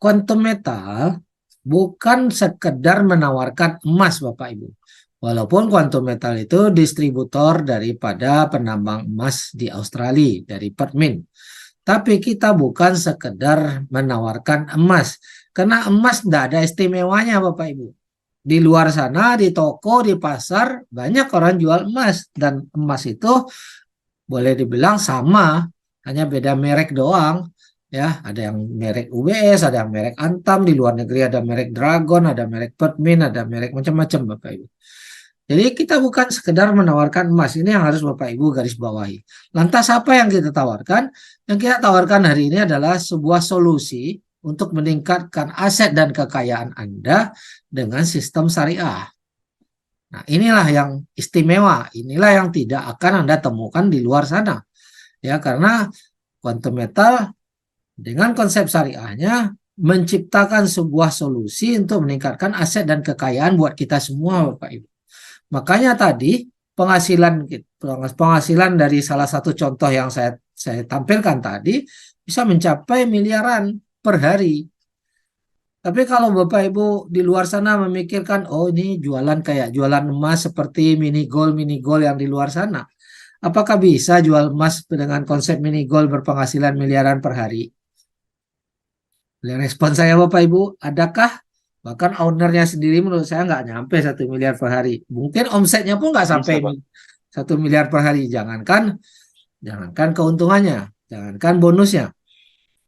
quantum metal bukan sekedar menawarkan emas Bapak Ibu. Walaupun quantum metal itu distributor daripada penambang emas di Australia, dari Perth Mint. Tapi kita bukan sekedar menawarkan emas. Karena emas tidak ada istimewanya Bapak Ibu. Di luar sana, di toko, di pasar, banyak orang jual emas. Dan emas itu boleh dibilang sama, hanya beda merek doang. Ya, ada yang merek UBS, ada yang merek Antam, di luar negeri ada merek Dragon, ada merek Perth Mint, ada merek macam-macam Bapak Ibu. Jadi kita bukan sekedar menawarkan emas, ini yang harus Bapak Ibu garis bawahi. Lantas apa yang kita tawarkan? Yang kita tawarkan hari ini adalah sebuah solusi untuk meningkatkan aset dan kekayaan Anda dengan sistem syariah. Nah, inilah yang istimewa, inilah yang tidak akan Anda temukan di luar sana. Ya, karena quantum metal dengan konsep syariahnya menciptakan sebuah solusi untuk meningkatkan aset dan kekayaan buat kita semua, Bapak Ibu. Makanya tadi penghasilan dari salah satu contoh yang saya tampilkan tadi bisa mencapai miliaran per hari. Tapi kalau Bapak Ibu di luar sana memikirkan, oh ini jualan kayak jualan emas seperti mini gold yang di luar sana. Apakah bisa jual emas dengan konsep mini gold berpenghasilan miliaran per hari? Respon saya Bapak Ibu, adakah? Bahkan ownernya sendiri menurut saya nggak nyampe 1 miliar per hari. Mungkin omsetnya pun nggak sampai Bisa, Pak. 1 miliar per hari. Jangankan keuntungannya, jangankan bonusnya,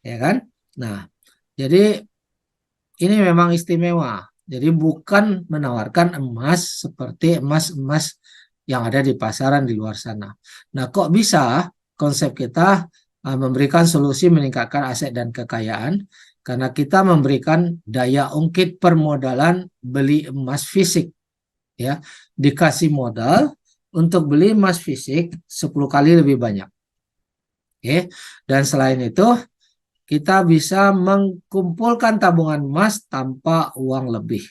ya kan? Nah, jadi ini memang istimewa. Jadi bukan menawarkan emas seperti emas-emas yang ada di pasaran di luar sana. Nah, kok bisa konsep kita memberikan solusi meningkatkan aset dan kekayaan? Karena kita memberikan daya ungkit permodalan beli emas fisik. Ya, dikasih modal untuk beli emas fisik 10 kali lebih banyak. Oke, dan selain itu kita bisa mengumpulkan tabungan emas tanpa uang lebih.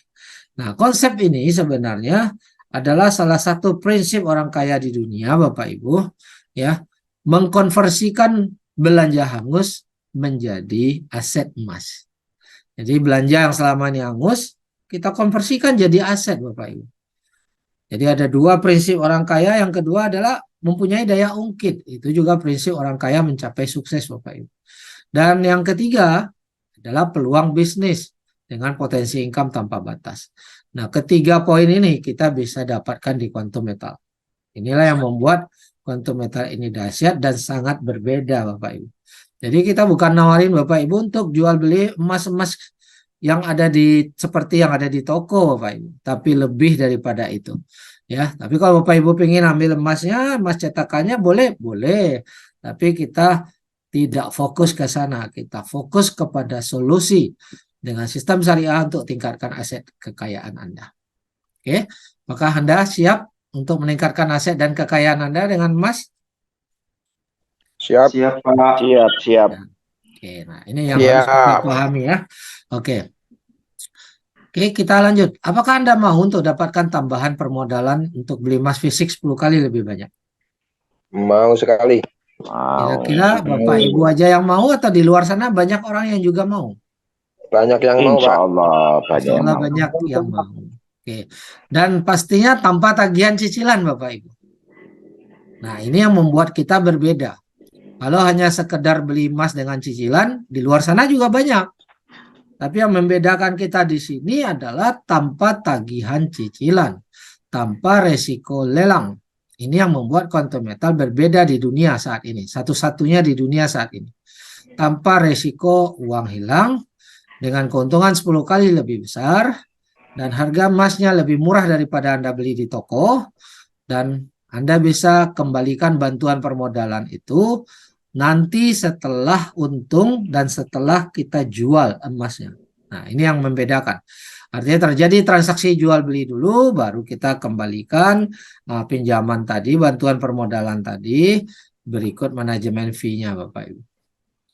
Nah, konsep ini sebenarnya adalah salah satu prinsip orang kaya di dunia, Bapak Ibu, ya, mengkonversikan belanja hangus menjadi aset emas. Jadi belanja yang selama ini hangus, kita konversikan jadi aset, Bapak Ibu. Jadi ada dua prinsip orang kaya, yang kedua adalah mempunyai daya ungkit. Itu juga prinsip orang kaya mencapai sukses, Bapak Ibu. Dan yang ketiga adalah peluang bisnis dengan potensi income tanpa batas. Nah, ketiga poin ini kita bisa dapatkan di quantum metal. Inilah yang membuat quantum metal ini dahsyat dan sangat berbeda, Bapak Ibu. Jadi kita bukan nawarin Bapak Ibu untuk jual beli emas-emas yang ada di seperti yang ada di toko, Bapak Ibu, tapi lebih daripada itu. Ya, tapi kalau Bapak Ibu ingin ambil emasnya, emas cetakannya boleh, boleh. Tapi kita tidak fokus ke sana, kita fokus kepada solusi dengan sistem syariah untuk tingkatkan aset kekayaan Anda. Oke, maka Anda siap untuk meningkatkan aset dan kekayaan Anda dengan emas? Siap. Siap, Pak. Siap, siap. Ya. Oke, nah ini yang harus kita pahami ya. Oke. Oke, kita lanjut. Apakah Anda mau untuk dapatkan tambahan permodalan untuk beli emas fisik 10 kali lebih banyak? Mau sekali. Kira-kira Bapak Ibu aja yang mau atau di luar sana banyak orang yang juga mau? Banyak yang mau, Insya Pak. Allah banyak Insya yang Allah mau. banyak yang mau. Oke. Dan pastinya tanpa tagihan cicilan Bapak Ibu. Nah, ini yang membuat kita berbeda. Kalau hanya sekedar beli emas dengan cicilan, di luar sana juga banyak. Tapi yang membedakan kita di sini adalah tanpa tagihan cicilan, tanpa resiko lelang. Ini yang membuat quantum metal berbeda di dunia saat ini. Satu-satunya di dunia saat ini. Tanpa resiko uang hilang, dengan keuntungan 10 kali lebih besar, dan harga emasnya lebih murah daripada Anda beli di toko, dan Anda bisa kembalikan bantuan permodalan itu nanti setelah untung dan setelah kita jual emasnya. Nah, ini yang membedakan. Artinya terjadi transaksi jual beli dulu, baru kita kembalikan pinjaman tadi, bantuan permodalan tadi, berikut manajemen fee-nya Bapak Ibu.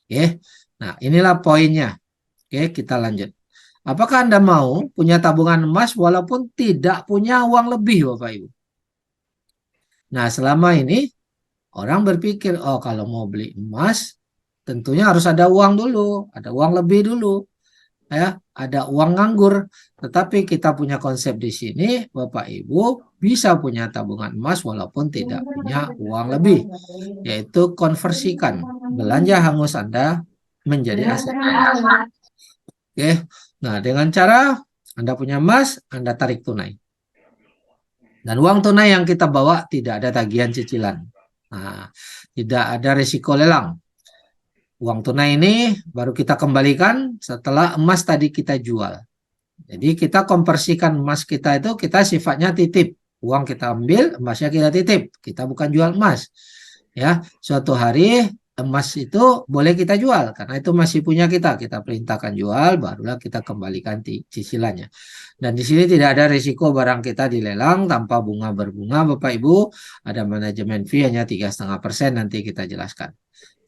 Oke, nah inilah poinnya. Oke, kita lanjut. Apakah Anda mau punya tabungan emas walaupun tidak punya uang lebih Bapak Ibu? Nah, selama ini orang berpikir, oh kalau mau beli emas, tentunya harus ada uang dulu, ada uang lebih dulu. ya, ada uang nganggur. Tetapi kita punya konsep di sini, Bapak Ibu bisa punya tabungan emas walaupun tidak punya uang lebih, yaitu konversikan belanja hangus Anda menjadi aset kaya. Oke, nah dengan cara Anda punya emas, Anda tarik tunai. Dan uang tunai yang kita bawa tidak ada tagihan cicilan. Nah, tidak ada risiko lelang. Uang tunai ini baru kita kembalikan setelah emas tadi kita jual. Jadi kita konversikan emas kita itu kita sifatnya titip. Uang kita ambil, emasnya kita titip. Kita bukan jual emas. Ya, suatu hari emas itu boleh kita jual karena itu masih punya kita. Kita perintahkan jual, barulah kita kembalikan cicilannya. Dan di sini tidak ada risiko barang kita dilelang tanpa bunga berbunga, Bapak Ibu. Ada manajemen fee hanya 3,5% nanti kita jelaskan.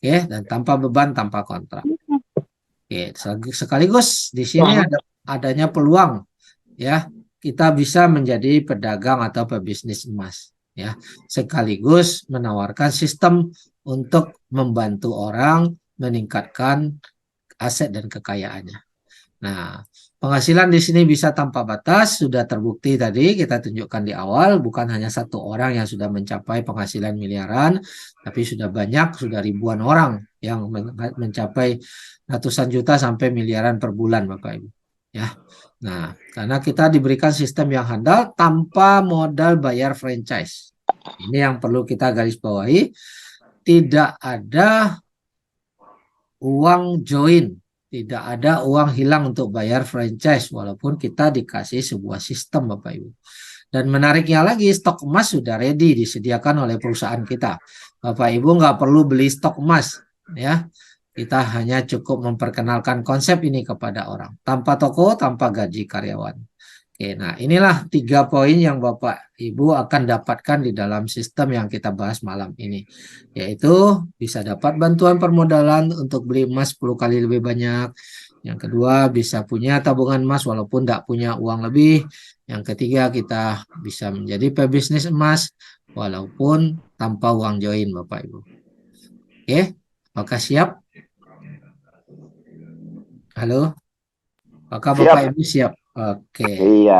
Oke, dan tanpa beban, tanpa kontrak. Oke, sekaligus di sini adanya peluang ya kita bisa menjadi pedagang atau pebisnis emas ya, sekaligus menawarkan sistem untuk membantu orang meningkatkan aset dan kekayaannya. Nah, penghasilan di sini bisa tanpa batas, sudah terbukti tadi kita tunjukkan di awal, bukan hanya satu orang yang sudah mencapai penghasilan miliaran, tapi sudah banyak, sudah ribuan orang yang mencapai ratusan juta sampai miliaran per bulan, Bapak Ibu. Ya. Nah, karena kita diberikan sistem yang handal tanpa modal bayar franchise. Ini yang perlu kita garis bawahi, tidak ada uang join, tidak ada uang hilang untuk bayar franchise walaupun kita dikasih sebuah sistem, Bapak Ibu. Dan menariknya lagi, stok emas sudah ready disediakan oleh perusahaan kita. Bapak Ibu nggak perlu beli stok emas ya. Kita hanya cukup memperkenalkan konsep ini kepada orang tanpa toko, tanpa gaji karyawan. Oke, nah inilah 3 poin yang Bapak Ibu akan dapatkan di dalam sistem yang kita bahas malam ini. Yaitu bisa dapat bantuan permodalan untuk beli emas 10 kali lebih banyak. Yang kedua bisa punya tabungan emas walaupun tidak punya uang lebih. Yang ketiga kita bisa menjadi pebisnis emas walaupun tanpa uang join, Bapak Ibu. Oke, apakah siap? Halo, apakah Bapak Siap. Ibu siap? Oke. Iya.